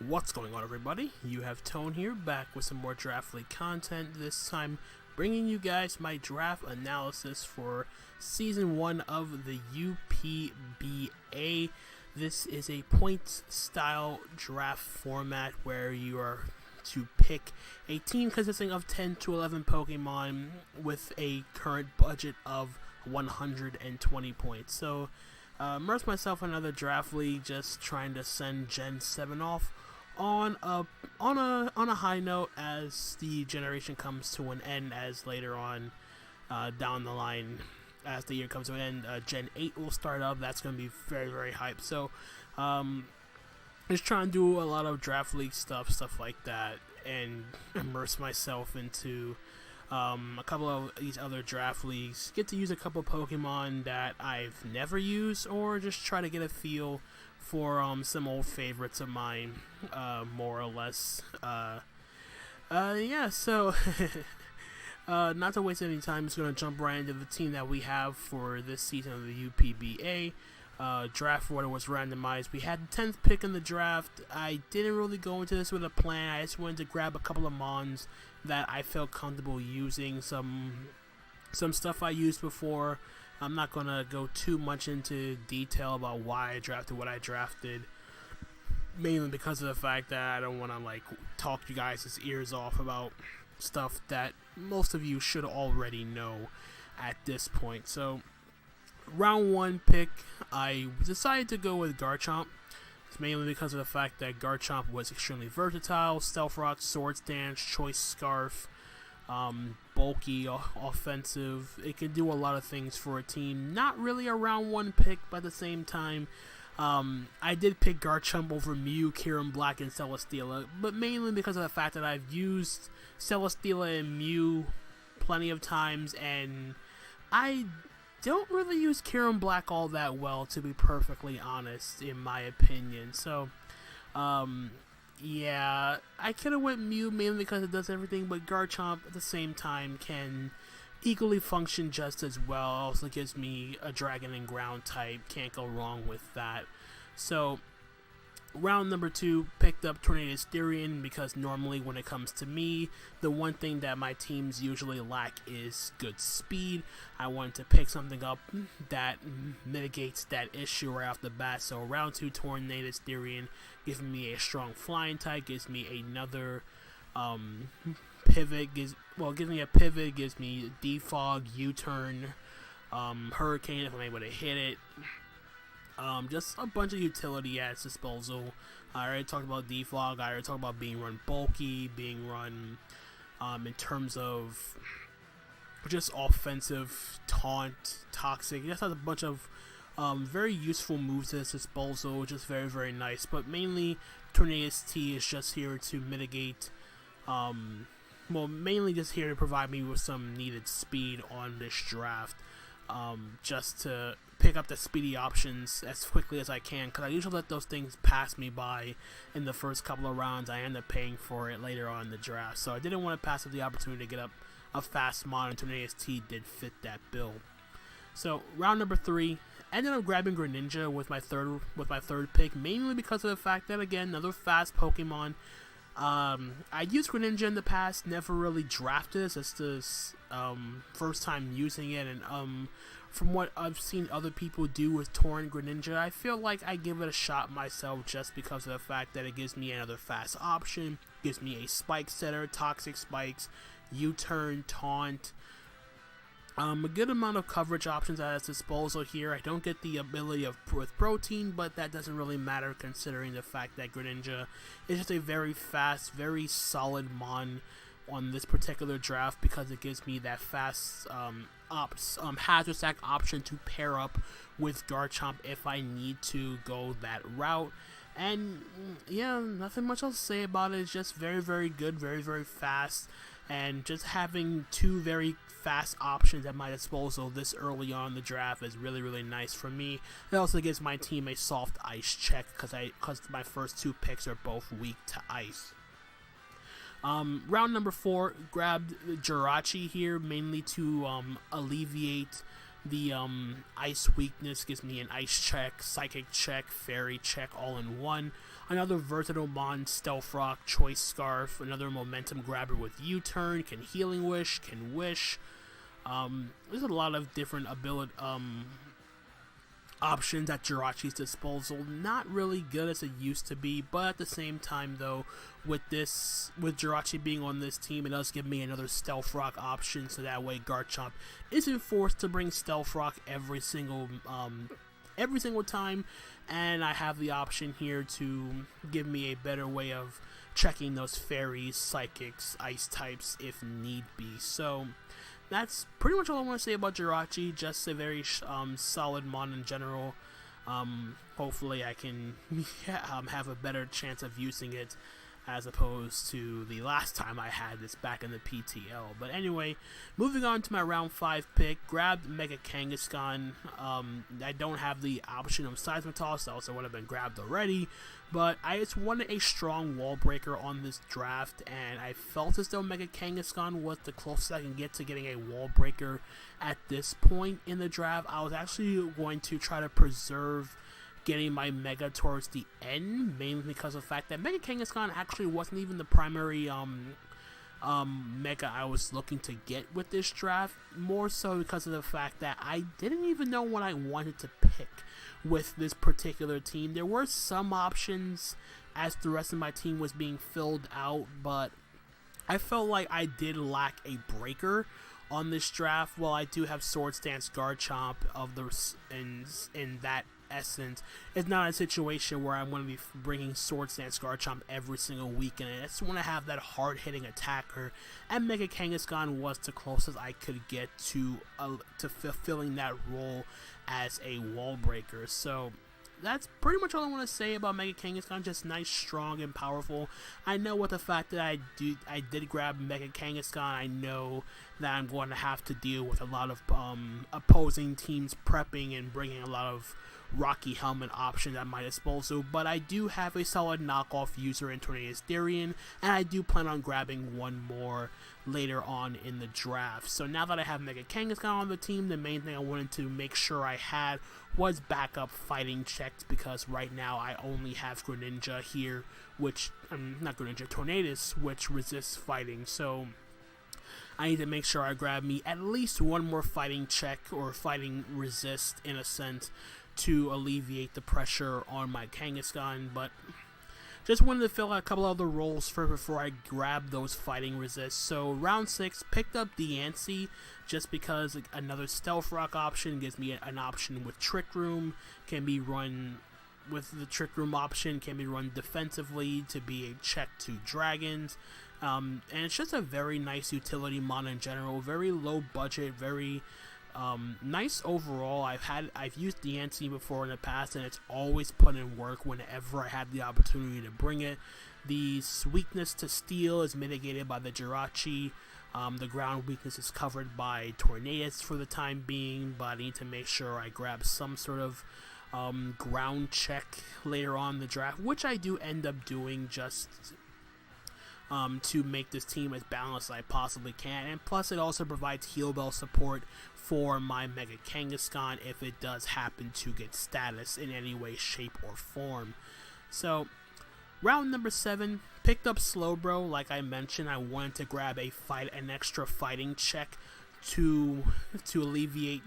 What's going on, everybody? You have Tone here, back with some more Draft League content, this time bringing you guys my draft analysis for Season 1 of the UPBA. This is a points-style draft format where you are to pick a team consisting of 10 to 11 Pokemon with a current budget of 120 points. So, immerse myself in another draft league, just trying to send Gen 7 off on a high note as the generation comes to an end, as later on down the line, as the year comes to an end, Gen 8 will start up. That's going to be very, very hyped. So, just trying to do a lot of draft league stuff like that, and immerse myself into a couple of these other draft leagues. Get to use a couple Pokemon that I've never used, or just try to get a feel for some old favorites of mine, more or less. Yeah, so not to waste any time, I'm just going to jump right into the team that we have for this season of the UPBA. Draft order was randomized. We had the 10th pick in the draft. I didn't really go into this with a plan. I just wanted to grab a couple of mons that I felt comfortable using. Some stuff I used before. I'm not going to go too much into detail about why I drafted what I drafted, mainly because of the fact that I don't want to talk you guys' ears off about stuff that most of you should already know at this point. So, round 1 pick, I decided to go with Garchomp. It's mainly because of the fact that Garchomp was extremely versatile: Stealth Rock, Sword Stance, Choice Scarf, bulky, offensive. It can do a lot of things for a team. Not really a round 1 pick, but at the same time, I did pick Garchomp over Mew, Kyurem Black, and Celesteela, but mainly because of the fact that I've used Celesteela and Mew plenty of times, and I don't really use Kyurem Black all that well, to be perfectly honest, in my opinion. So, yeah, I could have went Mew mainly because it does everything, but Garchomp at the same time can equally function just as well. Also gives me a Dragon and Ground type. Can't go wrong with that. So, round number 2, picked up Tornadus Therian because normally when it comes to me, the one thing that my teams usually lack is good speed. I wanted to pick something up that mitigates that issue right off the bat. So round 2, Tornadus Therian, giving me a strong flying type, gives me another pivot, gives me a pivot, gives me Defog, U-turn, Hurricane if I'm able to hit it. Just a bunch of utility at its disposal. I already talked about Defog. I already talked about being run bulky, being run in terms of just offensive, taunt, toxic. It just has a bunch of very useful moves at its disposal, just very, very nice. But mainly, Tornadus T is just here to mitigate, mainly just here to provide me with some needed speed on this draft. Just to pick up the speedy options as quickly as I can, because I usually let those things pass me by in the first couple of rounds. I end up paying for it later on in the draft, so I didn't want to pass up the opportunity to get up a fast mod, and Tornadus T did fit that bill. So round number 3, ended up grabbing Greninja with my third pick, mainly because of the fact that, again, another fast Pokemon. I used Greninja in the past, never really drafted this. It's the first time using it, and from what I've seen other people do with Torn Greninja, I feel like I give it a shot myself just because of the fact that it gives me another fast option, gives me a Spike Setter, Toxic Spikes, U-turn, Taunt, a good amount of coverage options at its disposal here. I don't get the ability with Protein, but that doesn't really matter considering the fact that Greninja is just a very fast, very solid mon on this particular draft, because it gives me that fast Hazard Sack option to pair up with Garchomp if I need to go that route. And yeah, nothing much else to say about it. It's just very, very good, very, very fast, and just having 2 very fast options at my disposal this early on in the draft is really, really nice for me. It also gives my team a soft ice check because my first 2 picks are both weak to ice. Round number 4, grabbed Jirachi here, mainly to alleviate The ice weakness gives me an ice check, psychic check, fairy check all in one. Another versatile mon, stealth rock, choice scarf, another momentum grabber with U-turn, can healing wish, can wish. There's a lot of different ability options at Jirachi's disposal. Not really good as it used to be, but at the same time though, with Jirachi being on this team, it does give me another Stealth Rock option, so that way Garchomp isn't forced to bring Stealth Rock every single time, and I have the option here to give me a better way of checking those fairies, psychics, ice types if need be. So that's pretty much all I want to say about Jirachi. Just a very solid mon in general. Hopefully I can have a better chance of using it as opposed to the last time I had this back in the PTL. But anyway, moving on to my round 5 pick, grabbed Mega Kangaskhan. I don't have the option of Seismitoss, else it would have been grabbed already, but I just wanted a strong wall breaker on this draft, and I felt as though Mega Kangaskhan was the closest I can get to getting a wall breaker at this point in the draft. I was actually going to try to preserve getting my Mega towards the end, mainly because of the fact that Mega Kangaskhan actually wasn't even the primary Mega I was looking to get with this draft, more so because of the fact that I didn't even know what I wanted to pick with this particular team. There were some options as the rest of my team was being filled out, but I felt like I did lack a breaker on this draft. While I do have Swords Dance Garchomp of the in that essence, it's not a situation where I'm going to be bringing Swords Dance Garchomp every single week, and I just want to have that hard-hitting attacker, and Mega Kangaskhan was the closest I could get to fulfilling that role as a wall breaker. So that's pretty much all I want to say about Mega Kangaskhan. Just nice, strong, and powerful. I know with the fact that I did grab Mega Kangaskhan, I know that I'm going to have to deal with a lot of opposing teams prepping and bringing a lot of Rocky Helmet options at my disposal, but I do have a solid knockoff user in Tornadus Darien, and I do plan on grabbing one more later on in the draft. So now that I have Mega Kangaskhan on the team, the main thing I wanted to make sure I had was backup fighting checks, because right now I only have Greninja here, which, not Greninja, Tornadus, which resists fighting, so I need to make sure I grab me at least one more fighting check, or fighting resist in a sense, to alleviate the pressure on my Kangaskhan. But just wanted to fill out a couple other roles before I grab those fighting resists. So round 6, picked up Diancie just because another Stealth Rock option gives me an option with Trick Room. Can be run with the Trick Room option, can be run defensively to be a check to dragons. And it's just a very nice utility mon in general, very low budget, very nice overall. I've used Diancie before in the past, and it's always put in work whenever I had the opportunity to bring it. The weakness to steel is mitigated by the Jirachi. The ground weakness is covered by Tornadus for the time being, but I need to make sure I grab some sort of ground check later on in the draft, which I do end up doing just to make this team as balanced as I possibly can. And plus it also provides Heal Bell support for my Mega Kangaskhan if it does happen to get status in any way, shape, or form. So round number 7, picked up Slowbro. Like I mentioned, I wanted to grab an extra fighting check to alleviate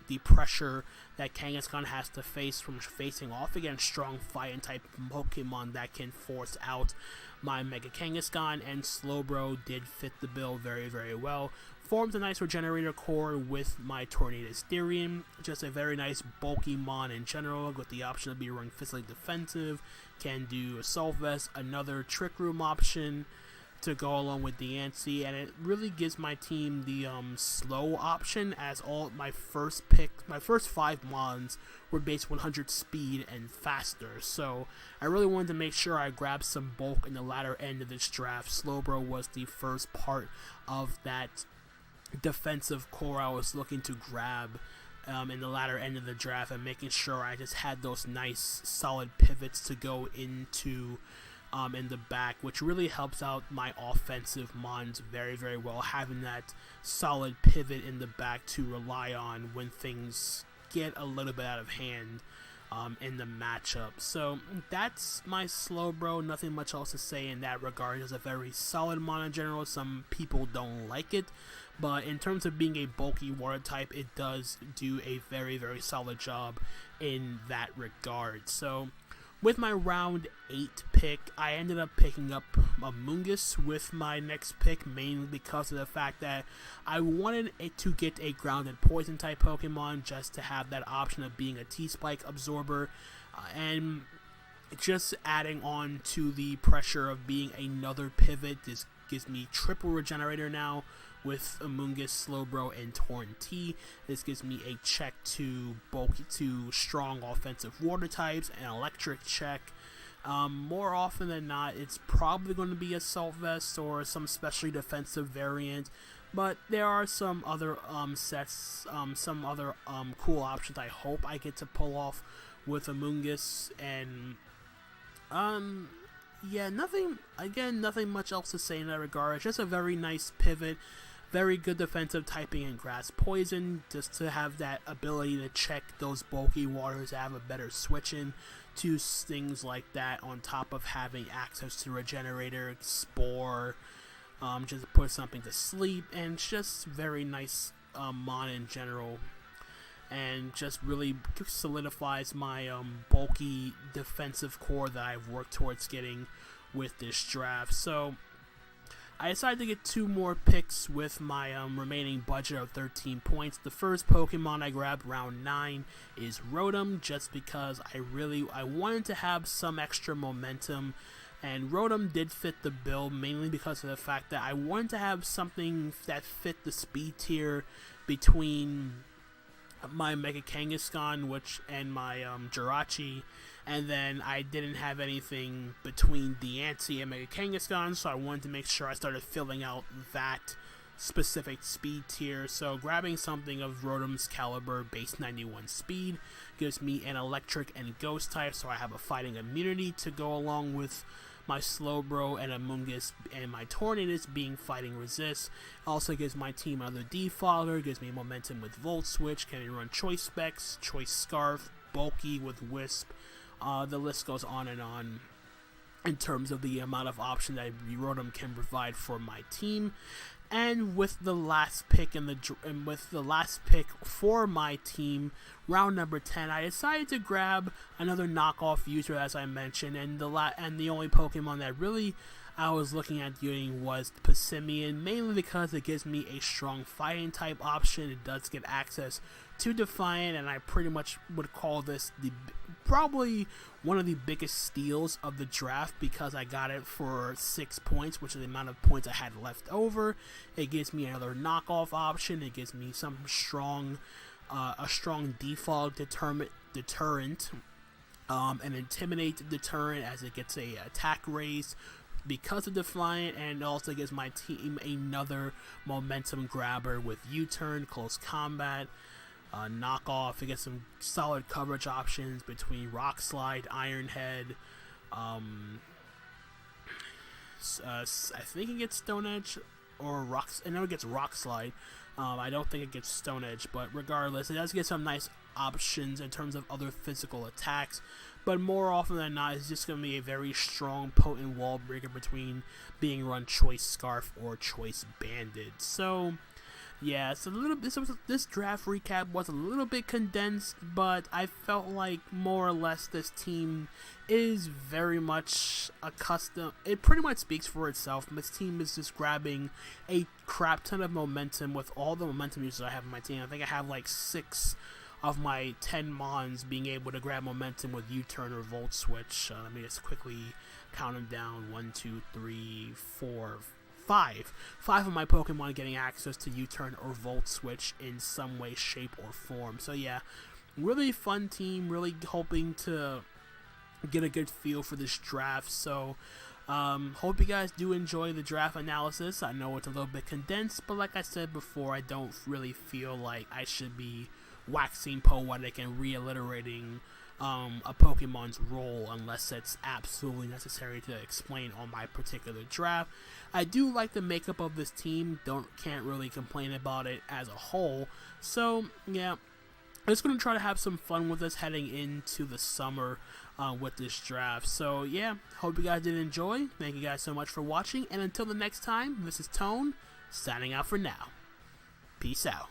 the pressure that Kangaskhan has to face from facing off against strong fighting type Pokemon that can force out my Mega Kangaskhan, and Slowbro did fit the bill very, very well. Forms a nice Regenerator core with my Tornadus Darien. Just a very nice bulky mon in general, with the option of being running physically defensive. Can do Assault Vest, another Trick Room option to go along with Diancie, and it really gives my team the slow option, as all my first 5 mons were base 100 speed and faster. So I really wanted to make sure I grabbed some bulk in the latter end of this draft. Slowbro was the first part of that defensive core I was looking to grab in the latter end of the draft, and making sure I just had those nice solid pivots to go into in the back, which really helps out my offensive mons very, very well, having that solid pivot in the back to rely on when things get a little bit out of hand in the matchup. So that's my Slowbro. Nothing much else to say in that regard. It's a very solid mon in general. Some people don't like it, but in terms of being a bulky water type, it does do a very, very solid job in that regard. So with my round 8 pick, I ended up picking up Amoonguss with my next pick, mainly because of the fact that I wanted it to get a grounded poison type Pokemon, just to have that option of being a T-Spike absorber, and just adding on to the pressure of being another pivot. This gives me triple regenerator now with Amoonguss, Slowbro, and Torn T. This gives me a check to strong offensive water types, an electric check. More often than not, it's probably going to be Assault Vest or some specially defensive variant, but there are some other sets, some other cool options I hope I get to pull off with Amoonguss. And yeah, nothing much else to say in that regard. It's just a very nice pivot, very good defensive typing in Grass Poison, just to have that ability to check those bulky waters, to have a better switch in to things like that, on top of having access to Regenerator, Spore, just to put something to sleep, and it's just very nice mon in general, and just really solidifies my bulky defensive core that I've worked towards getting with this draft. So I decided to get 2 more picks with my remaining budget of 13 points. The first Pokemon I grabbed round 9 is Rotom, just because I wanted to have some extra momentum, and Rotom did fit the bill, mainly because of the fact that I wanted to have something that fit the speed tier between my Mega Kangaskhan and my Jirachi, and then I didn't have anything between Diancie and Mega Kangaskhan, so I wanted to make sure I started filling out that specific speed tier. So grabbing something of Rotom's caliber, base 91 speed, gives me an electric and ghost type, so I have a fighting immunity to go along with my Slowbro and Amoonguss, and my Tornadus being fighting resist. Also gives my team another defogger, gives me momentum with Volt Switch, can run Choice Specs, Choice Scarf, bulky with Wisp. The list goes on in terms of the amount of options that Rotom can provide for my team. And with the last pick for my team, round number 10, I decided to grab another knockoff user, as I mentioned, and the only Pokemon that really I was looking at getting was Passimian, mainly because it gives me a strong fighting type option. It does get access to Defiant, and I pretty much would call this probably one of the biggest steals of the draft, because I got it for 6 points, which is the amount of points I had left over. It gives me another knockoff option. It gives me some a strong default deterrent, an intimidate deterrent, as it gets a attack raise because of Defiant, and also gives my team another momentum grabber with U-turn, close combat, knockoff. It gets some solid coverage options between Rock Slide, Iron Head. I think it gets Stone Edge or Rocks. I know it gets Rock Slide. I don't think it gets Stone Edge, but regardless, it does get some nice options in terms of other physical attacks. But more often than not, it's just going to be a very strong, potent wall breaker between being run Choice Scarf or Choice Banded. So yeah, it's this draft recap was a little bit condensed, but I felt like more or less this team is very much accustomed. It pretty much speaks for itself. This team is just grabbing a crap ton of momentum with all the momentum users I have in my team. I think I have like 6 of my 10 Mons being able to grab momentum with U-turn or Volt Switch. Let me just quickly count them down. 1, 2, 3, 4, 5. 5 of my Pokemon getting access to U-turn or Volt Switch in some way, shape, or form. So yeah, really fun team. Really hoping to get a good feel for this draft. So hope you guys do enjoy the draft analysis. I know it's a little bit condensed, but like I said before, I don't really feel like I should be waxing poetic and reiterating a Pokemon's role unless it's absolutely necessary to explain on my particular draft. I do like the makeup of this team. Can't really complain about it as a whole. So yeah, I'm just going to try to have some fun with this heading into the summer with this draft. So yeah, hope you guys did enjoy. Thank you guys so much for watching, and until the next time, this is Tone signing out for now. Peace out.